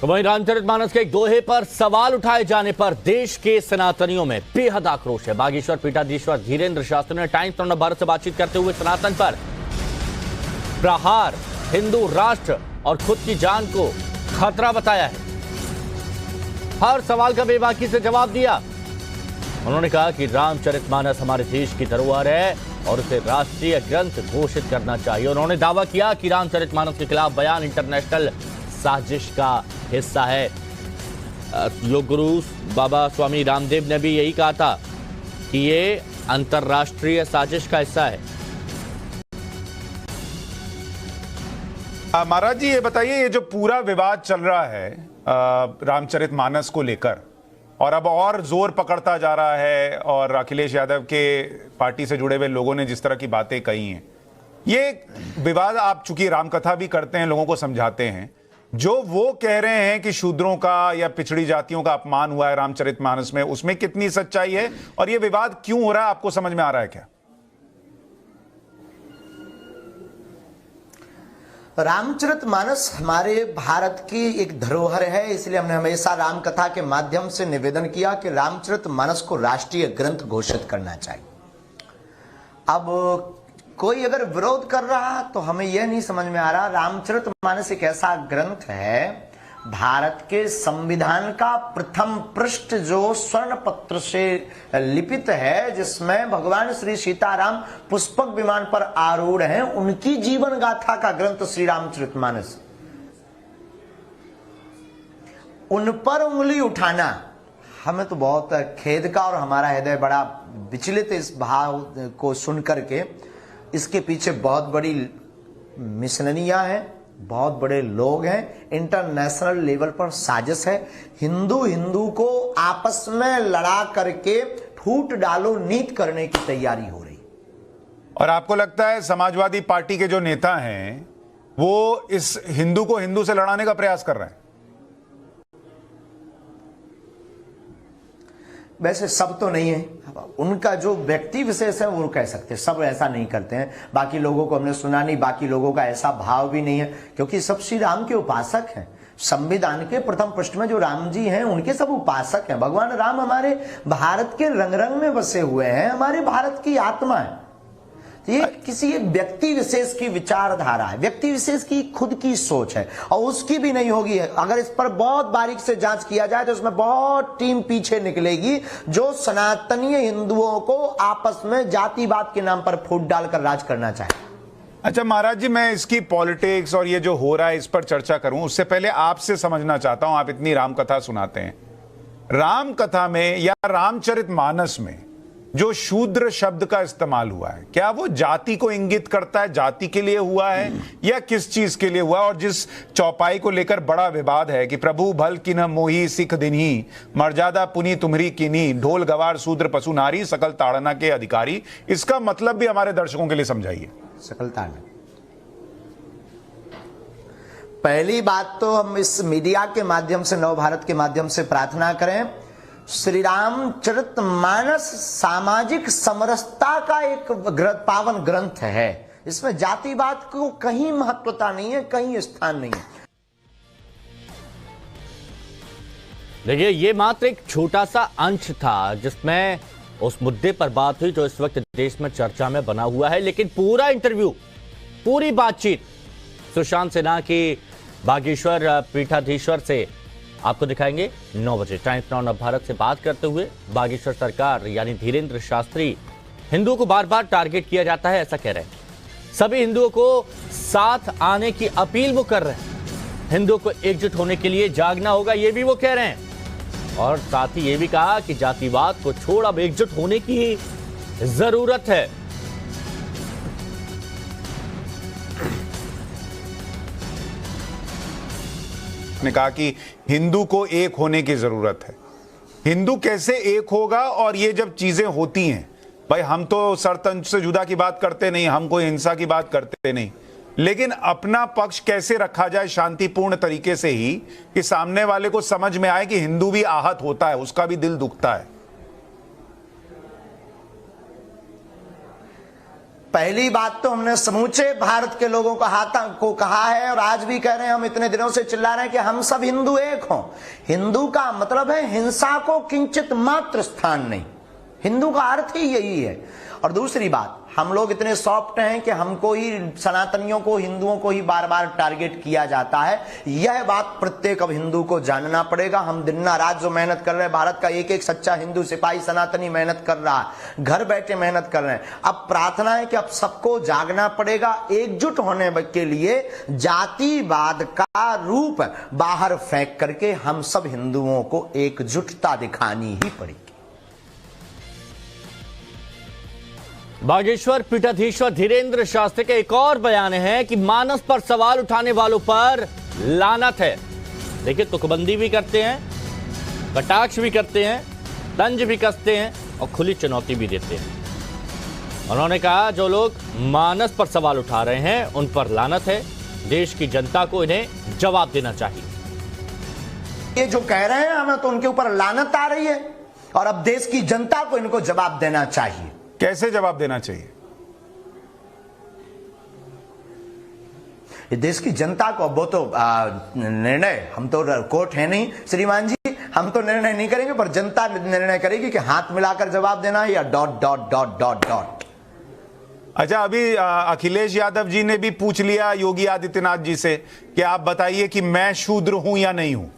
तो वहीं रामचरितमानस के एक दोहे पर सवाल उठाए जाने पर देश के सनातनियों में बेहद आक्रोश है। बागेश्वर पीठाधीश्वर धीरेन्द्र शास्त्री ने टाइम्स ऑफ भारत से बातचीत करते हुए सनातन पर प्रहार, हिंदू राष्ट्र और खुद की जान को खतरा बताया है। हर सवाल का बेबाकी से जवाब दिया। उन्होंने कहा कि रामचरितमानस हमारे देश की धरोहर है और उसे राष्ट्रीय ग्रंथ घोषित करना चाहिए। उन्होंने दावा किया कि रामचरितमानस के खिलाफ बयान इंटरनेशनल साजिश का हिस्सा है। योग गुरु बाबा स्वामी रामदेव ने भी यही कहा था कि ये अंतरराष्ट्रीय साजिश का हिस्सा है। महाराज जी, ये बताइए, ये जो पूरा विवाद चल रहा है रामचरितमानस को लेकर और अब और जोर पकड़ता जा रहा है और अखिलेश यादव के पार्टी से जुड़े हुए लोगों ने जिस तरह की बातें कही हैं, ये विवाद आप चूंकि रामकथा भी करते हैं, लोगों को समझाते हैं, जो वो कह रहे हैं कि शूद्रों का या पिछड़ी जातियों का अपमान हुआ है रामचरितमानस में, उसमें कितनी सच्चाई है और ये विवाद क्यों हो रहा है, आपको समझ में आ रहा है क्या? रामचरितमानस हमारे भारत की एक धरोहर है, इसलिए हमने हमेशा रामकथा के माध्यम से निवेदन किया कि रामचरितमानस को राष्ट्रीय ग्रंथ घोषित करना चाहिए। अब कोई अगर विरोध कर रहा तो हमें यह नहीं समझ में आ रहा। रामचरितमानस एक ऐसा ग्रंथ है, भारत के संविधान का प्रथम पृष्ठ जो स्वर्ण पत्र से लिपित है, जिसमें भगवान श्री सीताराम पुष्पक विमान पर आरूढ़ हैं, उनकी जीवन गाथा का ग्रंथ श्री रामचरितमानस। उन पर उंगली उठाना हमें तो बहुत खेद का, और हमारा हृदय बड़ा विचलित इस भाव को सुनकर के। इसके पीछे बहुत बड़ी मिशनरियां हैं, बहुत बड़े लोग हैं, इंटरनेशनल लेवल पर साजिश है। हिंदू को आपस में लड़ा करके फूट डालो नीत करने की तैयारी हो रही। और आपको लगता है समाजवादी पार्टी के जो नेता हैं वो इस हिंदू को हिंदू से लड़ाने का प्रयास कर रहे हैं? वैसे सब तो नहीं है, उनका जो व्यक्ति विशेष है वो कह सकते हैं, सब ऐसा नहीं करते हैं। बाकी लोगों को हमने सुना नहीं, बाकी लोगों का ऐसा भाव भी नहीं है, क्योंकि सब श्री राम के उपासक हैं। संविधान के प्रथम पृष्ठ में जो राम जी हैं उनके सब उपासक हैं। भगवान राम हमारे भारत के रंग रंग में बसे हुए हैं, हमारे भारत की आत्मा है। ये किसी एक व्यक्ति विशेष की विचारधारा है, व्यक्ति विशेष की खुद की सोच है, और उसकी भी नहीं होगी। अगर इस पर बहुत बारीक से जांच किया जाए तो उसमें बहुत टीम पीछे निकलेगी जो सनातनीय हिंदुओं को आपस में जातिवाद के नाम पर फूट डालकर राज करना चाहे। अच्छा महाराज जी, मैं इसकी पॉलिटिक्स और ये जो हो रहा है इस पर चर्चा करूं, उससे पहले आपसे समझना चाहता हूं, आप इतनी रामकथा सुनाते हैं, रामकथा में या रामचरितमानस में जो शूद्र शब्द का इस्तेमाल हुआ है, क्या वो जाति को इंगित करता है, जाति के लिए हुआ है या किस चीज के लिए हुआ? और जिस चौपाई को लेकर बड़ा विवाद है कि प्रभु भल किन्ह मोही सिख दिन्ही, मर्यादा पुनि तुम्हरी किन्ही, ढोल गवार शूद्र पशु नारी, सकल ताड़ना के अधिकारी, इसका मतलब भी हमारे दर्शकों के लिए समझाइए। सकल ताड़ना, पहली बात तो हम इस मीडिया के माध्यम से, नव भारत के माध्यम से प्रार्थना करें, श्री रामचरितमानस सामाजिक समरसता का एक पावन ग्रंथ है। इसमें जातिवाद को कहीं महत्वता नहीं है, कहीं स्थान नहीं है। देखिए, ये मात्र एक छोटा सा अंश था जिसमें उस मुद्दे पर बात हुई जो इस वक्त देश में चर्चा में बना हुआ है, लेकिन पूरा इंटरव्यू, पूरी बातचीत सुशांत सिन्हा की बागेश्वर पीठाधीश्वर से आपको दिखाएंगे 9 बजे। टाइम्स ऑफ भारत से बात करते हुए बागेश्वर सरकार यानी धीरेन्द्र शास्त्री, हिंदुओं को बार बार टारगेट किया जाता है ऐसा कह रहे हैं। सभी हिंदुओं को साथ आने की अपील वो कर रहे हैं। हिंदुओं को एकजुट होने के लिए जागना होगा, ये भी वो कह रहे हैं। और साथ ही ये भी कहा कि जातिवाद को छोड़ अब एकजुट होने की ही जरूरत है। ने कहा कि हिंदू को एक होने की जरूरत है। हिंदू कैसे एक होगा? और ये जब चीजें होती हैं, भाई हम तो सरतंत्र से जुदा की बात करते नहीं, हम कोई हिंसा की बात करते नहीं, लेकिन अपना पक्ष कैसे रखा जाए शांतिपूर्ण तरीके से ही कि सामने वाले को समझ में आए कि हिंदू भी आहत होता है, उसका भी दिल दुखता है। पहली बात तो हमने समूचे भारत के लोगों को कहा है और आज भी कह रहे हैं, हम इतने दिनों से चिल्ला रहे हैं कि हम सब हिंदू एक हों। हिंदू का मतलब है हिंसा को किंचित मात्र स्थान नहीं, हिंदू का अर्थ ही यही है। और दूसरी बात, हम लोग इतने सॉफ्ट हैं कि हमको ही, सनातनियों को, हिंदुओं को ही बार बार टारगेट किया जाता है। यह बात प्रत्येक अब हिंदू को जानना पड़ेगा। हम दिन रात जो मेहनत कर रहे हैं, भारत का एक एक सच्चा हिंदू सिपाही सनातनी मेहनत कर रहा है, घर बैठे मेहनत कर रहे हैं। अब प्रार्थना है कि अब सबको जागना पड़ेगा, एकजुट होने के लिए जातिवाद का रूप बाहर फेंक करके हम सब हिंदुओं को एकजुटता दिखानी ही पड़ेगी। बागेश्वर पीठाधीश्वर धीरेन्द्र शास्त्री का एक और बयान है कि मानस पर सवाल उठाने वालों पर लानत है। देखिए, तुकबंदी भी करते हैं, कटाक्ष भी करते हैं, तंज भी कसते हैं और खुली चुनौती भी देते हैं। उन्होंने कहा, जो लोग मानस पर सवाल उठा रहे हैं उन पर लानत है। देश की जनता को इन्हें जवाब देना चाहिए। ये जो कह रहे हैं हमें, तो उनके ऊपर लानत आ रही है और अब देश की जनता को इनको जवाब देना चाहिए। कैसे जवाब देना चाहिए? देश की जनता को, वो तो निर्णय, हम तो कोर्ट है नहीं श्रीमान जी, हम तो निर्णय नहीं करेंगे, पर जनता निर्णय करेगी कि हाथ मिलाकर जवाब देना है या dot dot dot dot dot. अच्छा, अभी अखिलेश यादव जी ने भी पूछ लिया योगी आदित्यनाथ जी से कि आप बताइए कि मैं शूद्र हूं या नहीं हूं।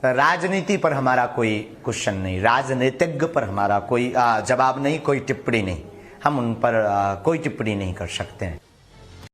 राजनीति पर हमारा कोई क्वेश्चन नहीं, राजनीतिज्ञ पर हमारा कोई जवाब नहीं, कोई टिप्पणी नहीं। हम उन पर कोई टिप्पणी नहीं कर सकते हैं।